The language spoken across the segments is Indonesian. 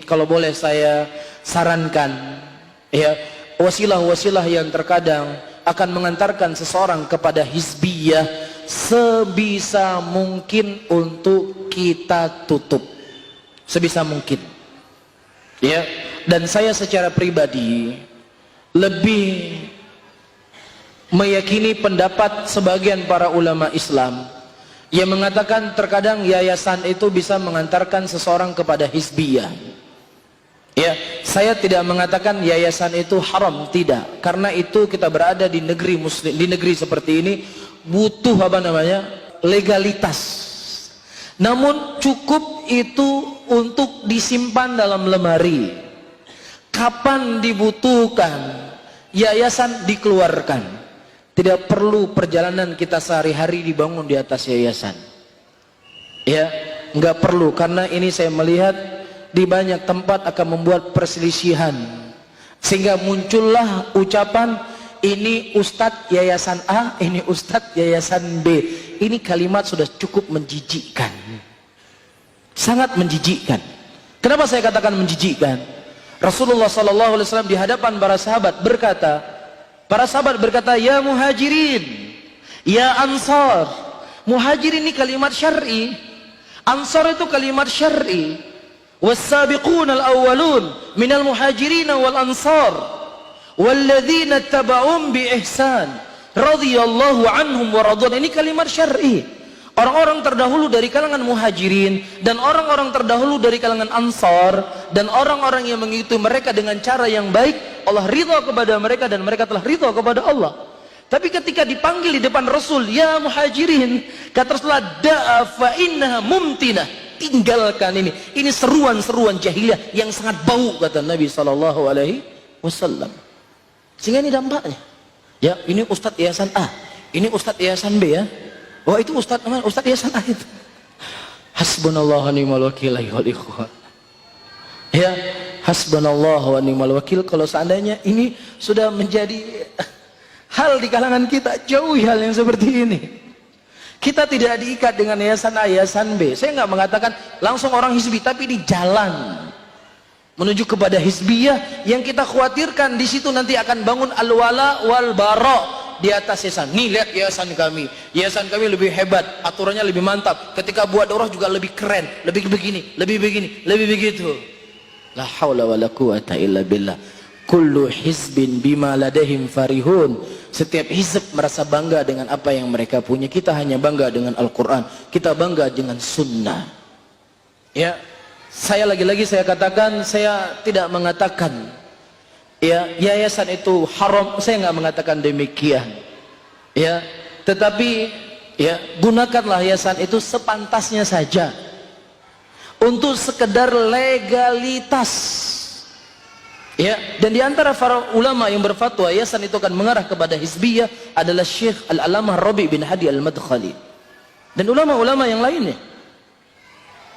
kalau boleh saya sarankan, ya, wasilah-wasilah yang terkadang akan mengantarkan seseorang kepada hizbiyah, sebisa mungkin untuk kita tutup, sebisa mungkin, ya. Dan saya secara pribadi lebih meyakini pendapat sebagian para ulama Islam yang mengatakan terkadang yayasan itu bisa mengantarkan seseorang kepada hizbiyah. Ya, saya tidak mengatakan yayasan itu haram, tidak. Karena itu kita berada di negeri muslim, di negeri seperti ini butuh legalitas. Namun cukup itu untuk disimpan dalam lemari. Kapan dibutuhkan, yayasan dikeluarkan. Tidak perlu perjalanan kita sehari-hari dibangun di atas yayasan. Ya, nggak perlu, karena ini saya melihat di banyak tempat akan membuat perselisihan, sehingga muncullah ucapan ini Ustadz yayasan A, ini Ustadz yayasan B. Ini kalimat sudah cukup menjijikkan, sangat menjijikkan. Kenapa saya katakan menjijikkan? Rasulullah SAW di hadapan para sahabat berkata, ya muhajirin, ya ansar. Muhajirin ini kalimat syar'i, ansar itu kalimat syar'i. والسابقون الأولون من المهاجرين والأنصار والذين اتبعوهم بإحسان رضي الله عنهم ورضوان. Ini kalimat syar'i. Orang-orang terdahulu dari kalangan muhajirin dan orang-orang terdahulu dari kalangan ansar dan orang-orang yang mengikuti mereka dengan cara yang baik, Allah ridha kepada mereka dan mereka telah ridha kepada Allah. Tapi ketika dipanggil di depan Rasul, ya muhajirin, kata Rasulullah, da'a fa innaha mumtinah. Tinggalkan ini seruan-seruan jahiliyah yang sangat bau, kata Nabi SAW. Sehingga ini dampaknya. Ya, ini Ustadz yayasan A, ini Ustadz yayasan B, ya. Oh, itu Ustadz yayasan A itu. Hasbunallah wa ni'mal wakil, ayyuhal ikhwan. Ya, hasbunallah wa ni'mal wakil. Kalau seandainya ini sudah menjadi hal di kalangan kita, jauhi hal yang seperti ini. Kita tidak diikat dengan yayasan A, yayasan B. Saya nggak mengatakan langsung orang hizbi, tapi di jalan menuju kepada hizbiyah yang kita khawatirkan di situ nanti akan bangun al-wala wal bara di atas yayasan. Nih lihat yayasan kami lebih hebat, aturannya lebih mantap. Ketika buat daurah juga lebih keren, lebih begini, lebih begitu. La haula wala quwata illa billah. Kullu hizbin bima ladahim farihun. Setiap hizb merasa bangga dengan apa yang mereka punya. Kita hanya bangga dengan Al-Quran, kita bangga dengan sunnah. Ya, saya lagi-lagi saya katakan, saya tidak mengatakan ya yayasan itu haram, saya nggak mengatakan demikian. Ya, tetapi ya gunakanlah yayasan itu sepantasnya saja untuk sekedar legalitas. Ya, dan di antara para ulama yang berfatwa yayasan itu akan mengarah kepada hizbiyah adalah Syekh Al-Alamah Rabi' bin Hadi Al-Madkhali dan ulama-ulama yang lainnya.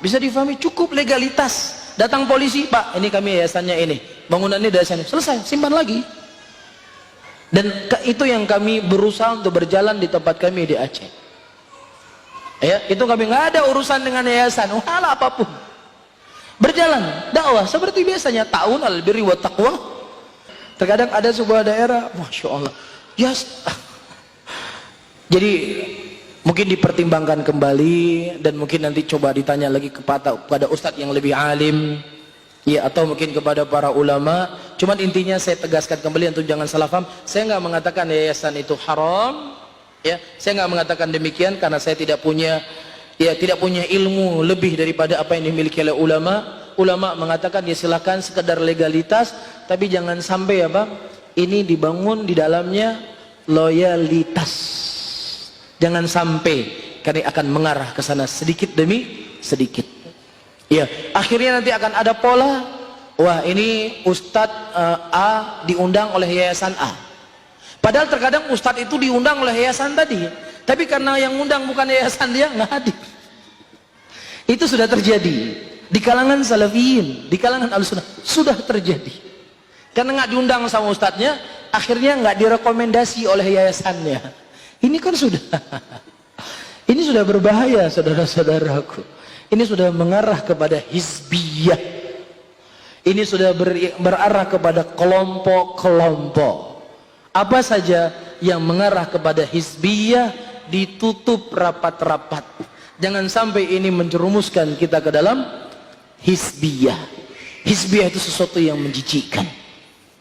Bisa difahami, cukup legalitas. Datang polisi, Pak, ini kami yayasannya ini, bangunannya dari sana, selesai, simpan lagi. Dan itu yang kami berusaha untuk berjalan di tempat kami di Aceh. Ya, itu kami nggak ada urusan dengan yayasan, hal apapun. Berjalan dakwah seperti biasanya, ta'awun 'alal birri wat taqwa. Terkadang ada sebuah daerah, masya Allah, yes. Jadi mungkin dipertimbangkan kembali dan mungkin nanti coba ditanya lagi kepada ustadz yang lebih alim, ya, atau mungkin kepada para ulama. Cuman intinya saya tegaskan kembali untuk jangan salah paham. Saya nggak mengatakan yayasan itu haram, ya. Saya nggak mengatakan demikian karena saya tidak punya ilmu lebih daripada apa yang dimiliki oleh ulama. Ulama mengatakan ya silakan sekedar legalitas, tapi jangan sampai ini dibangun di dalamnya loyalitas. Jangan sampai, karena akan mengarah ke sana sedikit demi sedikit. Ya, akhirnya nanti akan ada pola. Wah, ini Ustadz A diundang oleh yayasan A. Padahal terkadang Ustadz itu diundang oleh yayasan tadi, tapi karena yang undang bukan yayasan, dia nggak hadir. Itu sudah terjadi di kalangan salafiyin, di kalangan al-sunnah, sudah terjadi. Karena nggak diundang sama ustadznya, akhirnya nggak direkomendasi oleh yayasannya. Ini kan ini sudah berbahaya, saudara-saudaraku. Ini sudah mengarah kepada hizbiyah. Ini sudah berarah kepada kelompok-kelompok. Apa saja yang mengarah kepada hizbiyah ditutup rapat-rapat. Jangan sampai ini menjerumuskan kita ke dalam hizbiyah. Hizbiyah itu sesuatu yang menjijikkan.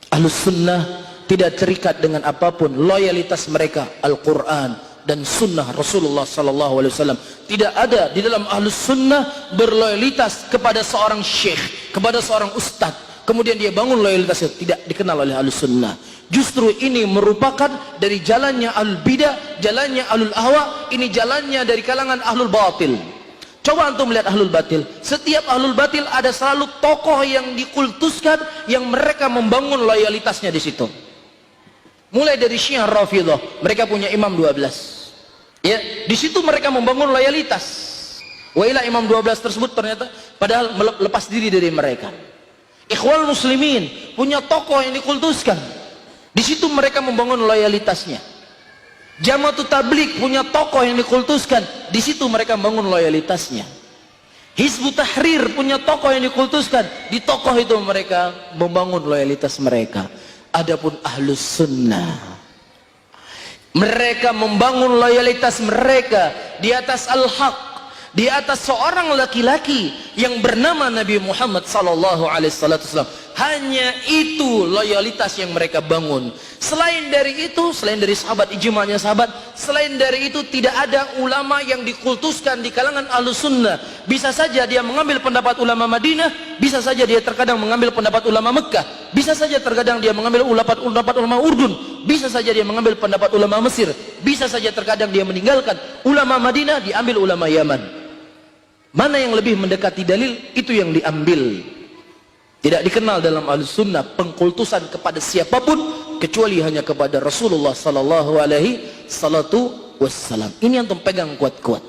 Ahlus sunnah tidak terikat dengan apapun. Loyalitas mereka Al-Quran dan sunnah Rasulullah SAW. Tidak ada di dalam ahlus sunnah berloyalitas kepada seorang syekh, kepada seorang ustadz, kemudian dia bangun loyalitasnya. Tidak dikenal oleh ahlus sunnah. Justru ini merupakan dari jalannya ahlul bidah, jalannya ahlul ahwa. Ini jalannya dari kalangan ahlul batil. Coba antum melihat ahlul batil. Setiap ahlul batil ada selalu tokoh yang dikultuskan, yang mereka membangun loyalitasnya di situ. Mulai dari Syiah Rafidhah, mereka punya imam 12. Ya, di situ mereka membangun loyalitas. Wa ila imam 12 tersebut ternyata padahal melepas diri dari mereka. Ikhwal muslimin punya tokoh yang dikultuskan. Di situ mereka membangun loyalitasnya. Jamaatut Tabligh punya tokoh yang dikultuskan. Di situ mereka membangun loyalitasnya. Hizbut Tahrir punya tokoh yang dikultuskan. Di tokoh itu mereka membangun loyalitas mereka. Adapun ahlus sunnah, mereka membangun loyalitas mereka di atas al-haq, di atas seorang laki-laki yang bernama Nabi Muhammad SAW. Hanya itu loyalitas yang mereka bangun. Selain dari itu, selain dari sahabat, ijma'nya sahabat, selain dari itu tidak ada ulama yang dikultuskan di kalangan ahlus sunnah. Bisa saja dia mengambil pendapat ulama Madinah, bisa saja dia terkadang mengambil pendapat ulama Mekah, bisa saja terkadang dia mengambil pendapat ulama Urdun, bisa saja dia mengambil pendapat ulama Mesir, bisa saja terkadang dia meninggalkan ulama Madinah, diambil ulama Yaman. Mana yang lebih mendekati dalil, itu yang diambil. Tidak dikenal dalam ahlus sunnah pengkultusan kepada siapapun kecuali hanya kepada Rasulullah sallallahu alaihi wasallam. Ini yang pegang kuat-kuat.